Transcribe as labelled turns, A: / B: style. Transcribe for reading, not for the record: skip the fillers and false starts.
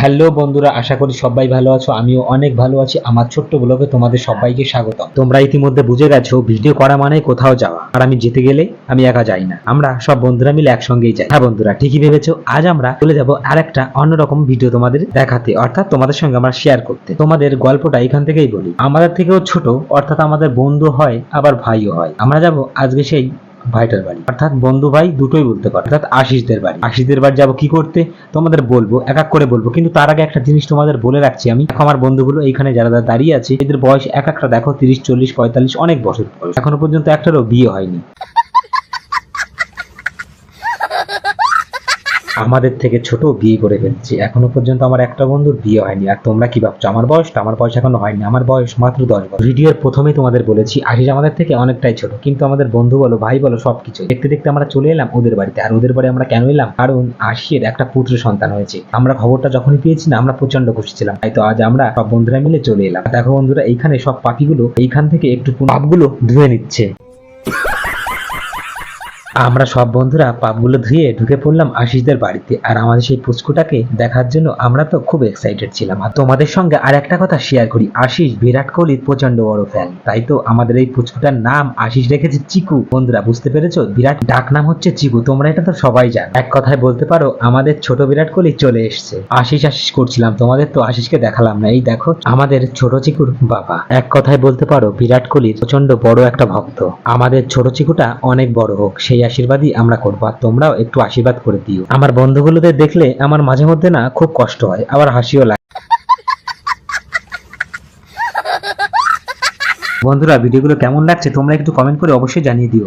A: Hello বন্ধুরা, আশা করি সবাই ভালো আছো। আমিও অনেক ভালো আছি। আমার ছোট্ট ব্লগে তোমাদের সবাইকে স্বাগত। তোমরা ইতিমধ্যে বুঝে গেছো ভিডিও করা মানে কোথাও যাওয়া, আর আমি যেতে গেলে আমি একা যাই না, আমরা সব বন্ধুরা মিলে একসঙ্গেই যাই। হ্যাঁ বন্ধুরা, ঠিকই ভেবেছো। আজ আমরা চলে যাবো আর একটা অন্যরকম ভিডিও তোমাদের দেখাতে, অর্থাৎ তোমাদের সঙ্গে আমরা শেয়ার করতে। তোমাদের গল্পটা এখান থেকেই বলি। আমাদের থেকেও ছোট, অর্থাৎ আমাদের বন্ধু হয় আবার ভাইও হয়। আমরা যাব আজকে সেই ভাইটার বাড়ি, অর্থাৎ বন্ধু ভাই দুটোই বলতে পারো, অর্থাৎ আশিসদের বাড়ি। আশিসদের বাড়ি যাবো কি করতে তোমাদের বলবো, এক এক করে বলবো। কিন্তু তার আগে একটা জিনিস তোমাদের বলে রাখছি আমি। দেখো আমার বন্ধুগুলো এইখানে যারা যারা দাঁড়িয়ে আছে, এদের বয়স এক একটা দেখো 30, 40, 45, অনেক বছর বয়স। এখনো পর্যন্ত একটারও বিয়ে হয়নি। আমাদের থেকে ছোট বিয়ে করে ফেলছে। এখনো পর্যন্ত আমার একটা বন্ধুর বিয়ে হয়নি। আর তোমরা কি ভাবছো আমার বয়সটা? আমার বয়স এখনো হয়নি, আমার বয়স মাত্র 10 বছর। ভিডিওর প্রথমেই তোমাদের বলেছি আশিস আমাদের থেকে অনেকটাই ছোট, কিন্তু আমাদের বন্ধু বলো ভাই বলো সবকিছু। দেখতে দেখতে আমরা চলে এলাম ওদের বাড়িতে। আর ওদের বাড়ি আমরা কেন এলাম? কারণ আশির একটা পুত্র সন্তান হয়েছে। আমরা খবরটা যখনই পেয়েছি না, আমরা প্রচন্ড খুশি ছিলাম। তাই তো আজ আমরা সব বন্ধুরা মিলে চলে এলাম। দেখো বন্ধুরা, এইখানে সব পাখিগুলো এইখান থেকে একটু পাপগুলো ধুয়ে নিচ্ছে। আমরা সব বন্ধুরা পাপগুলো ধুয়ে ঢুকে পড়লাম আশিসদের বাড়িতে। আর আমাদের সেই পুচকুটাকে দেখার জন্য আমরা তো খুব এক্সাইটেড ছিলাম। আর তোমাদের সঙ্গে আর একটা কথা শেয়ার করি, আশিস বিরাট কোহলির প্রচন্ড বড় ফ্যান। তাই তো আমাদের এই পুচকুটার নাম আশিস রেখেছে চিকু। বন্ধুরা বুঝতে পেরেছো, বিরাট ডাক নাম হচ্ছে চিকু। তোমরা এটা তো সবাই জানো। এক কথায় বলতে পারো আমাদের ছোট বিরাট কোহলি চলে এসছে। আশিস আশিস করছিলাম, তোমাদের তো আশিসকে দেখালাম না। এই দেখো আমাদের ছোট চিকুর বাবা। এক কথায় বলতে পারো বিরাট কোহলির প্রচন্ড বড় একটা ভক্ত। আমাদের ছোট চিকুটা অনেক বড় হোক সেই আশীর্বাদই আমরা করবো। আর তোমরাও একটু আশীর্বাদ করে দিও। আমার বন্ধুগুলোদের দেখলে আমার মাঝে মধ্যে না খুব কষ্ট হয়, আবার হাসিও লাগে। বন্ধুরা ভিডিওগুলো কেমন লাগছে তোমরা একটু কমেন্ট করে অবশ্যই জানিয়ে দিও।